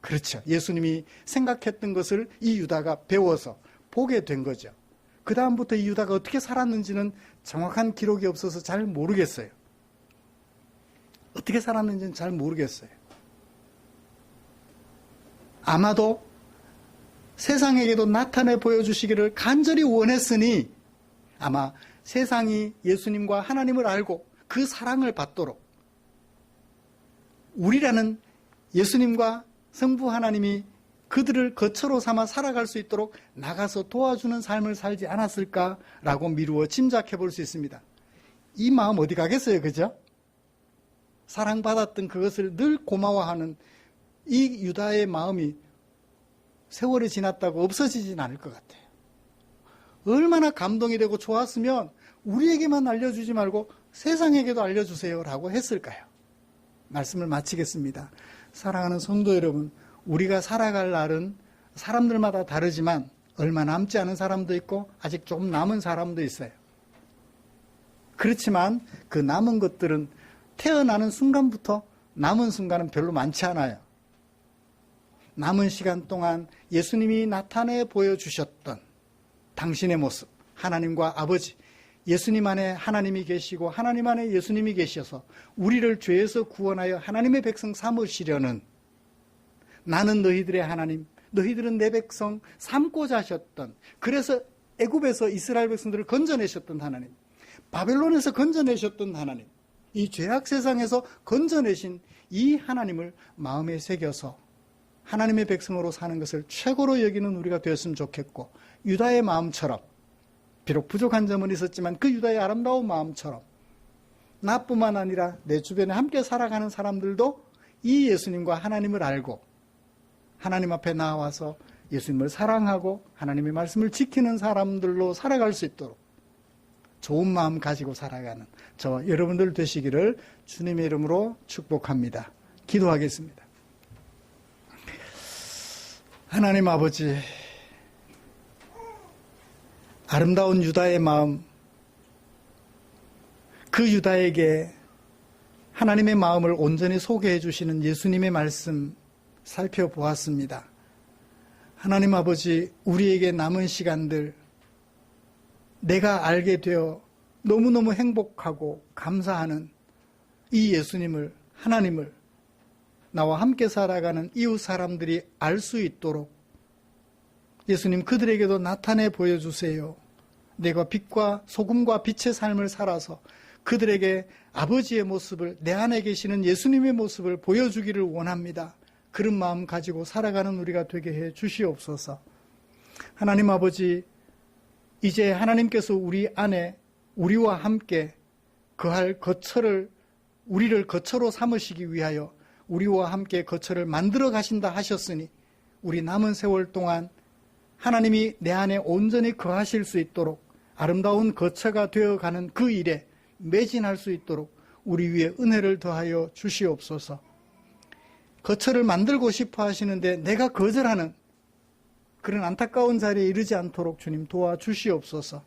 그렇죠. 예수님이 생각했던 것을 이 유다가 배워서 보게 된 거죠. 그 다음부터 이 유다가 어떻게 살았는지는 정확한 기록이 없어서 잘 모르겠어요. 어떻게 살았는지는 잘 모르겠어요. 아마도 세상에게도 나타내 보여주시기를 간절히 원했으니 아마 세상이 예수님과 하나님을 알고 그 사랑을 받도록 우리라는 예수님과 성부 하나님이 그들을 거처로 삼아 살아갈 수 있도록 나가서 도와주는 삶을 살지 않았을까라고 미루어 짐작해 볼 수 있습니다. 이 마음 어디 가겠어요, 그죠? 사랑받았던 그것을 늘 고마워하는 이 유다의 마음이 세월이 지났다고 없어지진 않을 것 같아요. 얼마나 감동이 되고 좋았으면 우리에게만 알려주지 말고 세상에게도 알려주세요라고 했을까요? 말씀을 마치겠습니다. 사랑하는 성도 여러분, 우리가 살아갈 날은 사람들마다 다르지만 얼마 남지 않은 사람도 있고 아직 좀 남은 사람도 있어요. 그렇지만 그 남은 것들은 태어나는 순간부터 남은 순간은 별로 많지 않아요. 남은 시간 동안 예수님이 나타내 보여주셨던 당신의 모습, 하나님과 아버지, 예수님 안에 하나님이 계시고 하나님 안에 예수님이 계셔서 우리를 죄에서 구원하여 하나님의 백성 삼으시려는 나는 너희들의 하나님, 너희들은 내 백성 삼고자 하셨던, 그래서 애굽에서 이스라엘 백성들을 건져내셨던 하나님, 바벨론에서 건져내셨던 하나님, 이 죄악 세상에서 건져내신 이 하나님을 마음에 새겨서 하나님의 백성으로 사는 것을 최고로 여기는 우리가 되었으면 좋겠고, 유다의 마음처럼 비록 부족한 점은 있었지만 그 유다의 아름다운 마음처럼 나뿐만 아니라 내 주변에 함께 살아가는 사람들도 이 예수님과 하나님을 알고 하나님 앞에 나와서 예수님을 사랑하고 하나님의 말씀을 지키는 사람들로 살아갈 수 있도록 좋은 마음 가지고 살아가는 저와 여러분들 되시기를 주님의 이름으로 축복합니다. 기도하겠습니다. 하나님 아버지, 아름다운 유다의 마음, 그 유다에게 하나님의 마음을 온전히 소개해 주시는 예수님의 말씀 살펴보았습니다. 하나님 아버지, 우리에게 남은 시간들 내가 알게 되어 너무너무 행복하고 감사하는 이 예수님을, 하나님을 나와 함께 살아가는 이웃 사람들이 알 수 있도록 예수님 그들에게도 나타내 보여주세요. 내가 빛과 소금과 빛의 삶을 살아서 그들에게 아버지의 모습을, 내 안에 계시는 예수님의 모습을 보여주기를 원합니다. 그런 마음 가지고 살아가는 우리가 되게 해 주시옵소서. 하나님 아버지, 이제 하나님께서 우리 안에 우리와 함께 거할 거처를, 우리를 거처로 삼으시기 위하여 우리와 함께 거처를 만들어 가신다 하셨으니 우리 남은 세월 동안 하나님이 내 안에 온전히 거하실 수 있도록 아름다운 거처가 되어가는 그 일에 매진할 수 있도록 우리 위에 은혜를 더하여 주시옵소서. 거처를 만들고 싶어 하시는데 내가 거절하는 그런 안타까운 자리에 이르지 않도록 주님 도와주시옵소서.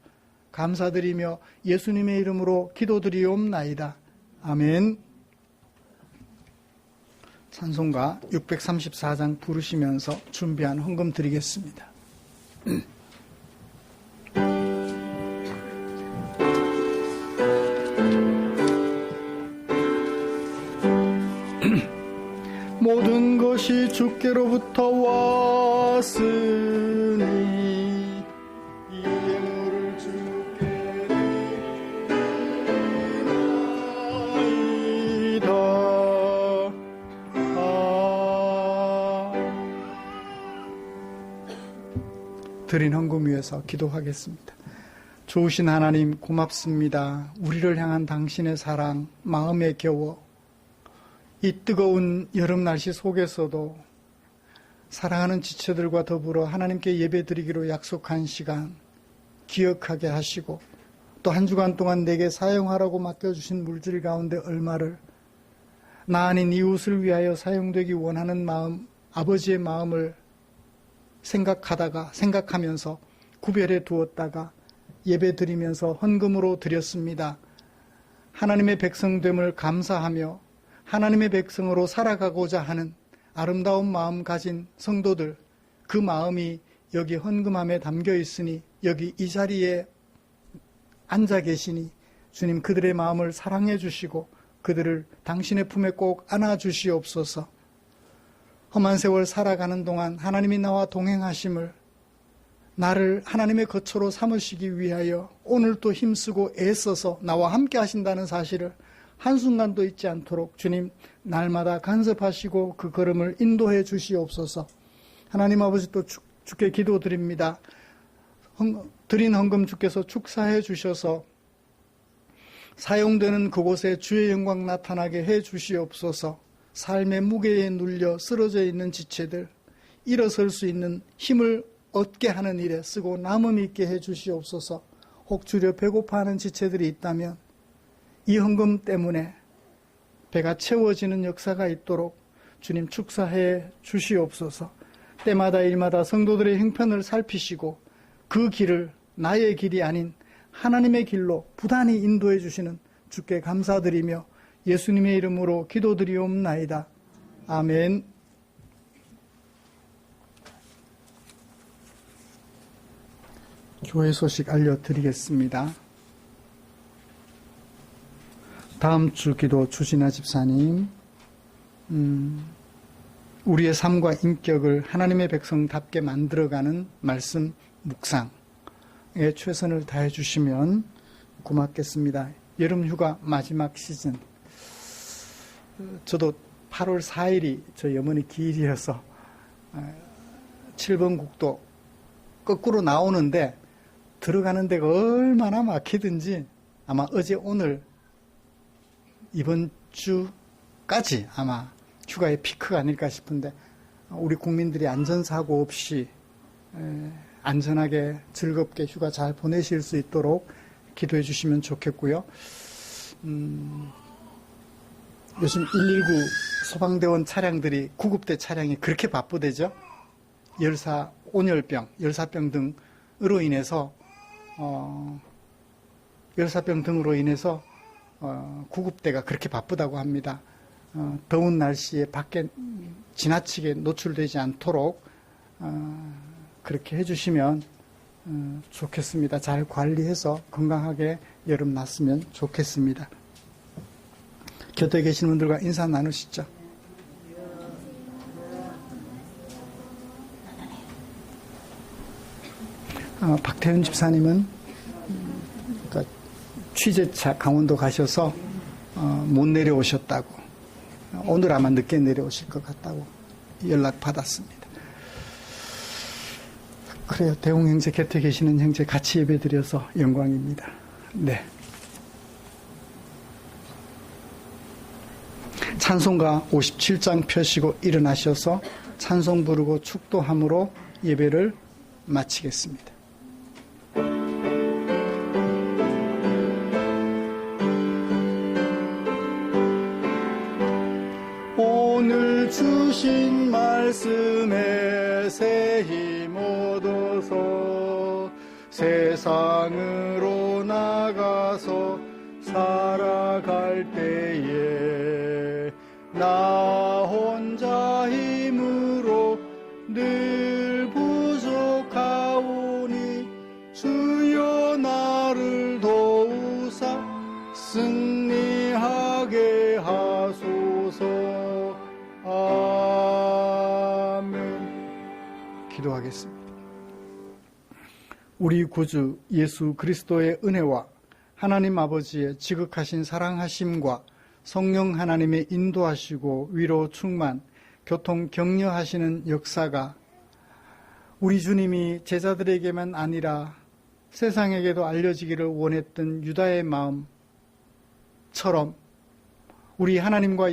감사드리며 예수님의 이름으로 기도드리옵나이다. 아멘. 찬송가 634장 부르시면서 준비한 헌금 드리겠습니다. 모든 것이 주께로부터 왔으니 이 예물을 주께 드리나이다. 드린 헌금 위해서 기도하겠습니다. 좋으신 하나님 고맙습니다. 우리를 향한 당신의 사랑 마음에 겨워 이 뜨거운 여름 날씨 속에서도 사랑하는 지체들과 더불어 하나님께 예배드리기로 약속한 시간 기억하게 하시고 또 한 주간 동안 내게 사용하라고 맡겨주신 물질 가운데 얼마를 나 아닌 이웃을 위하여 사용되기 원하는 마음, 아버지의 마음을 생각하면서 구별해 두었다가 예배드리면서 헌금으로 드렸습니다. 하나님의 백성됨을 감사하며 하나님의 백성으로 살아가고자 하는 아름다운 마음 가진 성도들, 그 마음이 여기 헌금함에 담겨 있으니 여기 이 자리에 앉아 계시니 주님 그들의 마음을 사랑해 주시고 그들을 당신의 품에 꼭 안아 주시옵소서. 험한 세월 살아가는 동안 하나님이 나와 동행하심을 나를 하나님의 거처로 삼으시기 위하여 오늘도 힘쓰고 애써서 나와 함께 하신다는 사실을 한순간도 잊지 않도록 주님 날마다 간섭하시고 그 걸음을 인도해 주시옵소서. 하나님 아버지 또 주께 기도드립니다. 드린 헌금 주께서 축사해 주셔서 사용되는 그곳에 주의 영광 나타나게 해 주시옵소서. 삶의 무게에 눌려 쓰러져 있는 지체들, 일어설 수 있는 힘을 얻게 하는 일에 쓰고 남음 있게 해 주시옵소서. 혹 주려 배고파하는 지체들이 있다면 이 헌금 때문에 배가 채워지는 역사가 있도록 주님 축사해 주시옵소서. 때마다 일마다 성도들의 형편을 살피시고 그 길을 나의 길이 아닌 하나님의 길로 부단히 인도해 주시는 주께 감사드리며 예수님의 이름으로 기도드리옵나이다. 아멘. 교회 소식 알려드리겠습니다. 다음 주 기도 주진아 집사님, 우리의 삶과 인격을 하나님의 백성답게 만들어가는 말씀 묵상에 최선을 다해 주시면 고맙겠습니다. 여름휴가 마지막 시즌, 저도 8월 4일이 저희 어머니 기일이어서 7번 국도 거꾸로 나오는데 들어가는 데가 얼마나 막히든지 아마 어제 오늘 이번 주까지 아마 휴가의 피크가 아닐까 싶은데 우리 국민들이 안전사고 없이 안전하게 즐겁게 휴가 잘 보내실 수 있도록 기도해 주시면 좋겠고요. 요즘 119 소방대원 차량들이 구급대 차량이 그렇게 바쁘대죠. 열사, 온열병, 열사병 등으로 인해서 열사병 등으로 인해서 구급대가 그렇게 바쁘다고 합니다. 더운 날씨에 밖에 지나치게 노출되지 않도록 그렇게 해주시면 좋겠습니다. 잘 관리해서 건강하게 여름 났으면 좋겠습니다. 곁에 계신 분들과 인사 나누시죠. 박태현 집사님은 취재차 강원도 가셔서 못 내려오셨다고, 오늘 아마 늦게 내려오실 것 같다고 연락 받았습니다. 그래요. 대웅 형제 곁에 계시는 형제 같이 예배드려서 영광입니다. 네. 찬송가 57장 펴시고 일어나셔서 찬송 부르고 축도함으로 예배를 마치겠습니다. 오늘 주신 말씀에 새 힘 얻어서 세상으로 나가서 살아갈 때에 나 혼자 힘으로 늘 부족하오니 주여 나를 도우사 승리하게 하소서. 아멘. 기도하겠습니다. 우리 구주 예수 그리스도의 은혜와 하나님 아버지의 지극하신 사랑하심과 성령 하나님의 인도하시고 위로 충만, 교통 격려하시는 역사가 우리 주님이 제자들에게만 아니라 세상에게도 알려지기를 원했던 유다의 마음처럼 우리 하나님과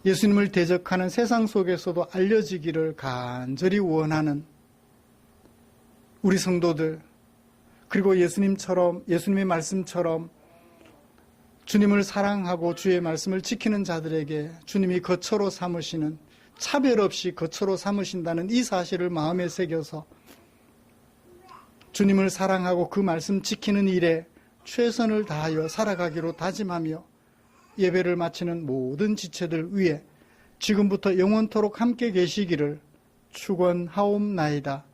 예수님을 대적하는 세상 속에서도 알려지기를 간절히 원하는 우리 성도들, 그리고 예수님의 말씀처럼 주님을 사랑하고 주의 말씀을 지키는 자들에게 주님이 거처로 삼으시는, 차별 없이 거처로 삼으신다는 이 사실을 마음에 새겨서 주님을 사랑하고 그 말씀 지키는 일에 최선을 다하여 살아가기로 다짐하며 예배를 마치는 모든 지체들 위해 지금부터 영원토록 함께 계시기를 축원하옵나이다.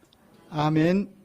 아멘.